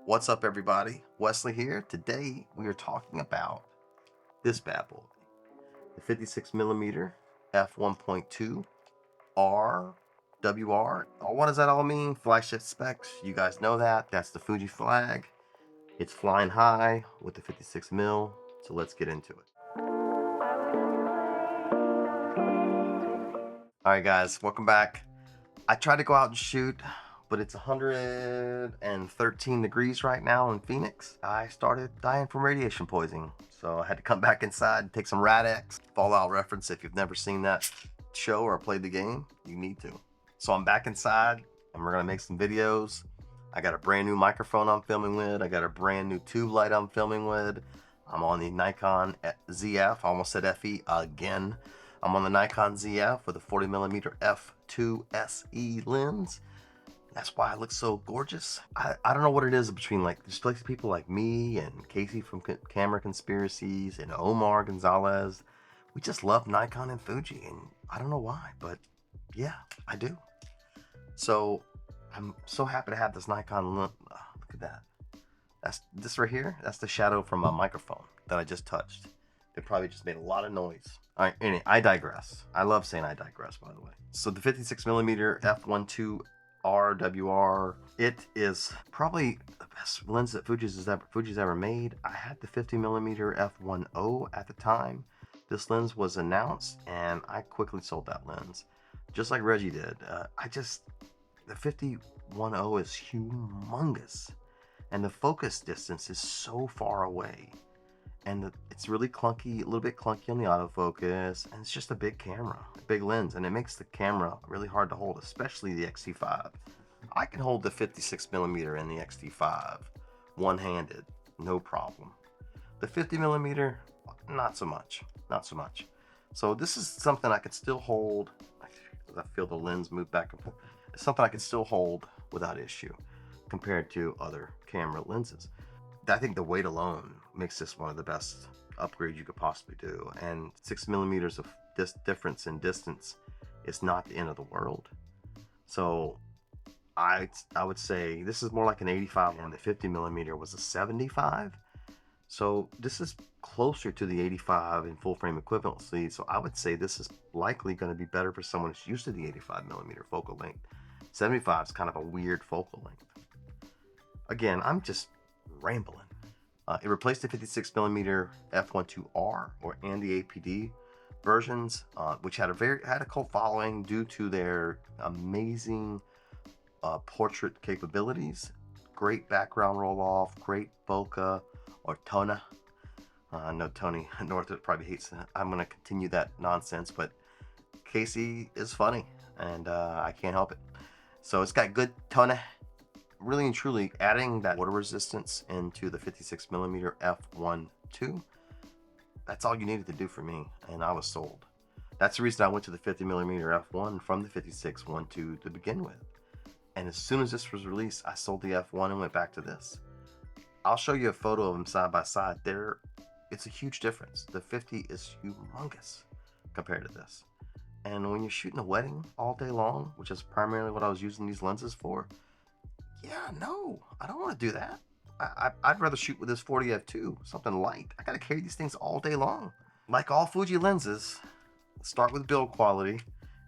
What's up, everybody? Wesley here. Today we are talking about this bad boy, the 56mm f1.2 R WR. What does that all mean? Flagship specs. You guys know that. That's the Fuji flag. It's flying high with the 56mm. So let's get into it. All right, guys, welcome back. I tried to go out and shoot, but it's 113 degrees right now in Phoenix. I started dying from radiation poisoning, so I had to come back inside and take some Rad-X. Fallout reference, if you've never seen that show or played the game, you need to. So I'm back inside, and we're gonna make some videos. I got a brand new microphone I'm filming with. I got a brand new tube light I'm filming with. I'm on the Nikon ZF, I almost said FE again. I'm on the Nikon ZF with a 40mm f2 SE lens. That's why I look so gorgeous. I don't know what it is between just people like me and Casey from Camera Conspiracies and Omar Gonzalez. We just love Nikon and Fuji, and I don't know why, but yeah, I do. So I'm so happy to have this Nikon lens. Oh, look at that. That's this right here. That's the shadow from my microphone that I just touched. It probably just made a lot of noise. All right, anyway, I digress. I love saying I digress, by the way. So the 56mm f1.2 R WR, it is probably the best lens that Fuji's ever made. I had the 50mm f1.0 at the time this lens was announced, and I quickly sold that lens, just like Reggie did. The 5010 is humongous, and the focus distance is so far away. And it's really clunky, a little bit clunky on the autofocus, and it's just a big camera, a big lens, and it makes the camera really hard to hold, especially the X-T5. I can hold the 56mm in the X-T5 one-handed, no problem. The 50mm, not so much, not so much. So this is something I could still hold. I feel the lens move back and forth. It's something I can still hold without issue compared to other camera lenses. I think the weight alone makes this one of the best upgrades you could possibly do, and 6mm of this difference in distance is not the end of the world. So I would say this is more like an 85, and the 50mm was a 75. So this is closer to the 85 in full frame equivalency. So I would say this is likely going to be better for someone who's used to the 85mm focal length. 75 is kind of a weird focal length. Again, I'm just rambling. It replaced the 56mm f1.2 R and the APD versions, which had a cult following due to their amazing portrait capabilities. Great background roll off, great bokeh or tona. I know Tony North probably hates that. I'm going to continue that nonsense, but Casey is funny, and I can't help it. So it's got good tona. Really and truly, adding that water resistance into the 56mm f1.2, that's all you needed to do for me, and I was sold. That's the reason I went to the 50mm f1 from the 56.12 to begin with. And as soon as this was released, I sold the f1 and went back to this. I'll show you a photo of them side by side. It's a huge difference. The 50 is humongous compared to this. And when you're shooting a wedding all day long, which is primarily what I was using these lenses for, yeah, no, I don't want to do that. I'd rather shoot with this 40 f2, something light. I gotta carry these things all day long. Like all Fuji lenses, start with build quality,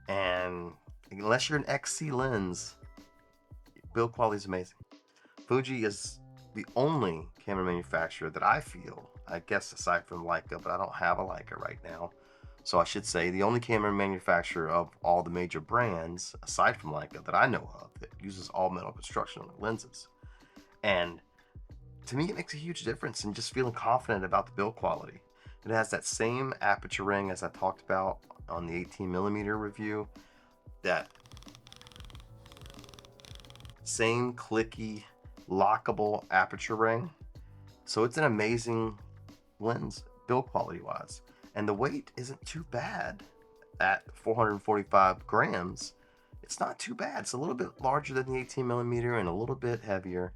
and unless you're an XC lens, build quality is amazing. Fuji is the only camera manufacturer that I feel, I guess aside from Leica, but I don't have a Leica right now, so I should say the only camera manufacturer of all the major brands, aside from Leica, that I know of that uses all metal construction on the lenses. And to me, it makes a huge difference in just feeling confident about the build quality. It has that same aperture ring as I talked about on the 18mm review, that same clicky, lockable aperture ring. So it's an amazing lens build quality wise. And the weight isn't too bad at 445 grams. It's not too bad. It's a little bit larger than the 18mm and a little bit heavier,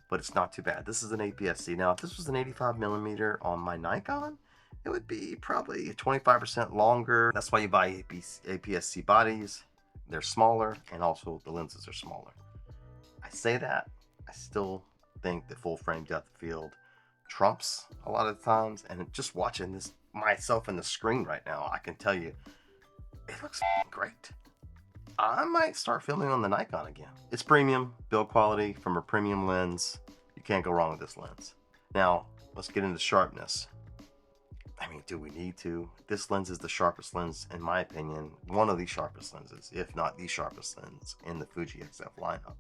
but it's not too bad. This is an APS-C. Now, if this was an 85mm on my Nikon, it would be probably 25% longer. That's why you buy APS-C bodies. They're smaller, and also the lenses are smaller. I say that, I still think that full frame depth of field trumps a lot of times. And just watching this myself in the screen right now, I can tell you it looks great. I might start filming on the Nikon again. It's premium build quality from a premium lens. You can't go wrong with this lens. Now let's get into sharpness. I mean, do we need to? This lens is the sharpest lens, in my opinion, one of the sharpest lenses, if not the sharpest lens in the Fuji XF lineup.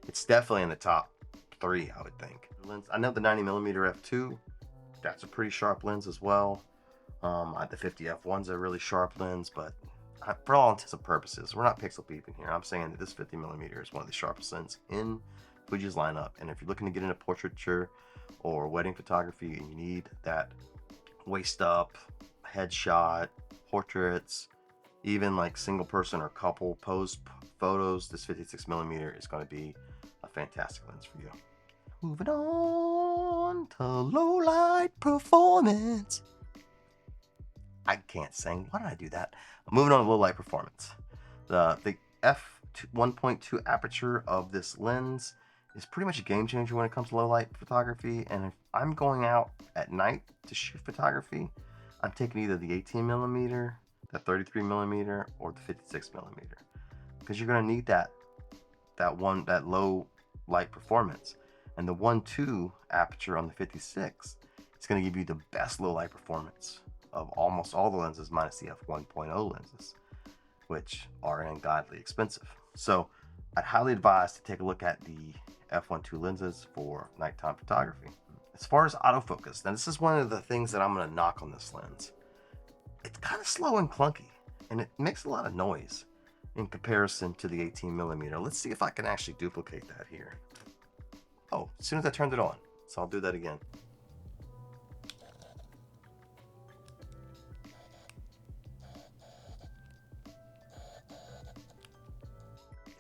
It's definitely in the top 3, I would think. I know the 90mm f2, that's a pretty sharp lens as well. The 50f1's a really sharp lens, but for all intents and purposes, we're not pixel peeping here. I'm saying that this 50mm is one of the sharpest lenses in Fuji's lineup. And if you're looking to get into portraiture or wedding photography and you need that waist up, headshot, portraits, even like single person or couple pose photos, this 56mm is going to be a fantastic lens for you. Moving on to low light performance. I can't sing. Why did I do that? I'm moving on to low light performance. The f1.2 aperture of this lens is pretty much a game changer when it comes to low light photography. And if I'm going out at night to shoot photography, I'm taking either the 18mm, the 33mm, or the 56mm, because you're going to need that low light performance. And the 1.2 aperture on the 56 is going to give you the best low light performance of almost all the lenses minus the f1.0 lenses, which are ungodly expensive. So I'd highly advise to take a look at the f1.2 lenses for nighttime photography. As far as autofocus, now this is one of the things that I'm going to knock on this lens. It's kind of slow and clunky, and it makes a lot of noise in comparison to the 18mm. Let's see if I can actually duplicate that here. Oh, as soon as I turned it on, so I'll do that again.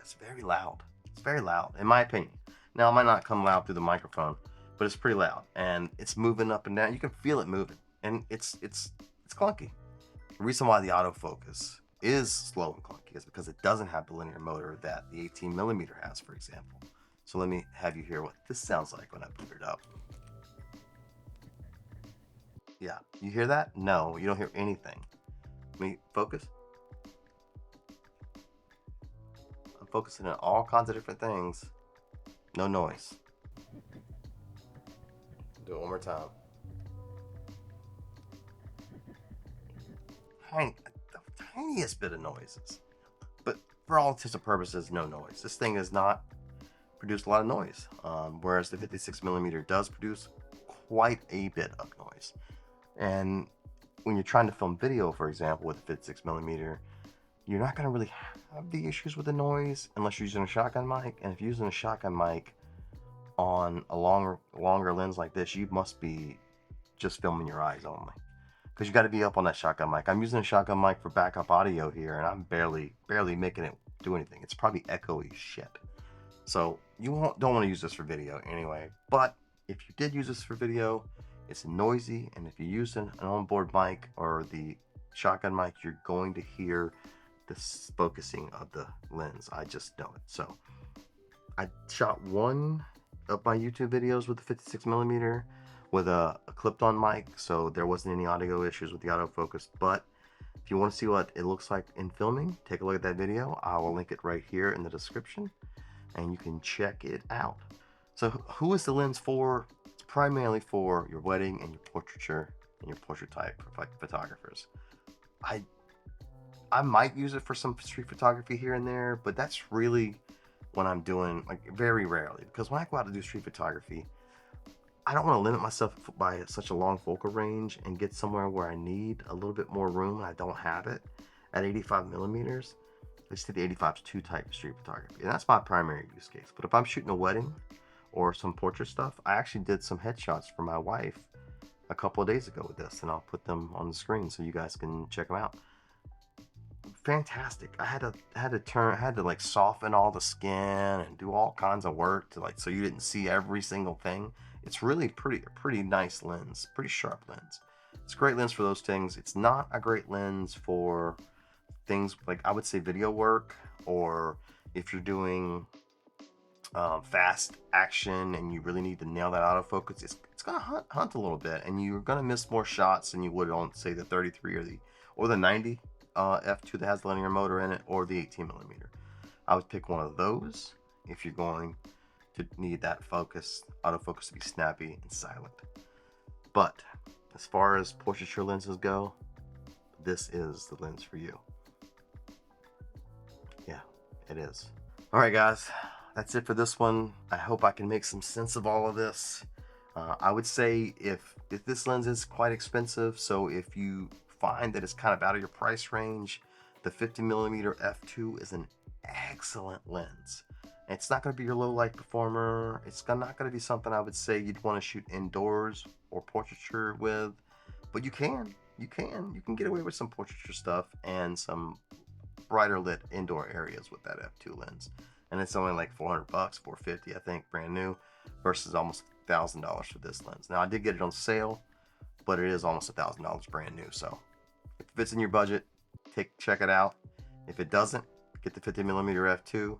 It's very loud. It's very loud, in my opinion. Now, it might not come loud through the microphone, but it's pretty loud, and it's moving up and down. You can feel it moving, and it's clunky. The reason why the autofocus is slow and clunky is because it doesn't have the linear motor that the 18mm has, for example. So let me have you hear what this sounds like when I boot it up. Yeah, you hear that? No, you don't hear anything. Let me focus. I'm focusing on all kinds of different things. No noise. Do it one more time. The tiniest bit of noises. But for all intents and purposes, no noise. This thing does not produce a lot of noise, whereas the 56mm does produce quite a bit of noise. And when you're trying to film video, for example, with the 56mm, you're not going to really have the issues with the noise unless you're using a shotgun mic. And if you're using a shotgun mic on a longer lens like this, you must be just filming your eyes only, because you got to be up on that shotgun mic. I'm using a shotgun mic for backup audio here, and I'm barely making it do anything. It's probably echoey shit. So you don't want to use this for video anyway. But if you did use this for video, it's noisy, and if you use an onboard mic or the shotgun mic, you're going to hear the focusing of the lens. I just know it. So I shot one of my YouTube videos with the 56mm with a clipped on mic, so there wasn't any audio issues with the autofocus. But if you want to see what it looks like in filming, take a look at that video. I will link it right here in the description, and you can check it out. So who is the lens for? It's primarily for your wedding and your portraiture and your portrait type photographers. I might use it for some street photography here and there, but that's really when I'm doing, like, very rarely, because when I go out to do street photography, I don't want to limit myself by such a long focal range and get somewhere where I need a little bit more room and I don't have it at 85mm. Let's take the 85-2 type of street photography, and that's my primary use case. But if I'm shooting a wedding or some portrait stuff, I actually did some headshots for my wife a couple of days ago with this, and I'll put them on the screen so you guys can check them out. Fantastic. I had to like soften all the skin and do all kinds of work to, like, so you didn't see every single thing. It's really pretty nice lens, pretty sharp lens. It's a great lens for those things. It's not a great lens for things like, I would say, video work, or if you're doing fast action and you really need to nail that autofocus, it's gonna hunt a little bit, and you're gonna miss more shots than you would on, say, the 33 or the 90 f2 that has the linear motor in it, or the 18mm. I would pick one of those if you're going to need that autofocus to be snappy and silent. But as far as portraiture lenses go, this is the lens for you. Yeah, it is. All right, guys, that's it for this one. I hope I can make some sense of all of this. I would say if this lens is quite expensive, so if you find that it's kind of out of your price range, the 50mm f2 is an excellent lens. It's not going to be your low light performer. It's not going to be something I would say you'd want to shoot indoors or portraiture with, but you can get away with some portraiture stuff and some brighter lit indoor areas with that f2 lens. And it's only like $400, $450, I think, brand new, versus almost $1,000 for this lens. Now, I did get it on sale, but it is almost $1,000 brand new. So if it fits in your budget, check it out. If it doesn't, get the 50mm f2.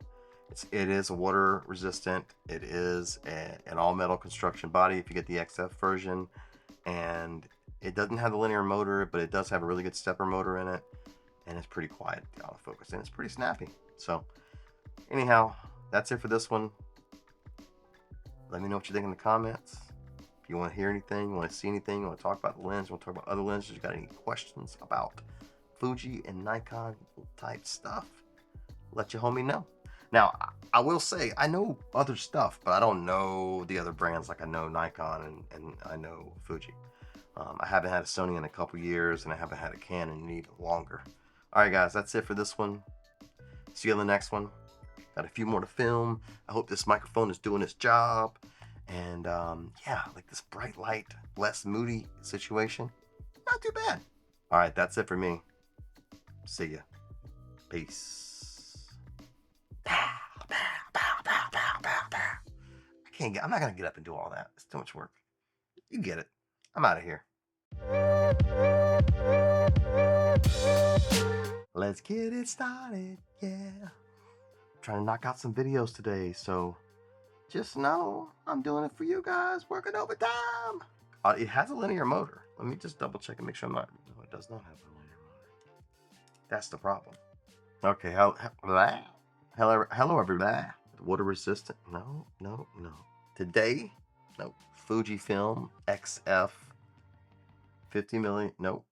It is water resistant. It is an all metal construction body if you get the XF version, and it doesn't have the linear motor, but it does have a really good stepper motor in it, and it's pretty quiet, the autofocus, and it's pretty snappy. So anyhow, that's it for this one. Let me know what you think in the comments. If you want to hear anything, you want to see anything, you want to talk about the lens, you want to talk about other lenses, you got any questions about Fuji and Nikon type stuff, let your homie know. Now, I will say, I know other stuff, but I don't know the other brands like I know Nikon and I know Fuji. I haven't had a Sony in a couple years, and I haven't had a Canon in even longer. All right, guys, that's it for this one. See you on the next one. Got a few more to film. I hope this microphone is doing its job. And yeah, like this bright light, less moody situation, not too bad. All right, that's it for me. See ya. Peace. I'm not gonna get up and do all that. It's too much work. You get it. I'm out of here. Let's get it started. Yeah. Trying to knock out some videos today, so just know I'm doing it for you guys, working overtime. It has a linear motor. Let me just double check and make sure I'm not. No, it does not have a linear motor. That's the problem. Okay, hello everybody. Water resistant? No. Today, no. Fujifilm XF 50mm. Nope.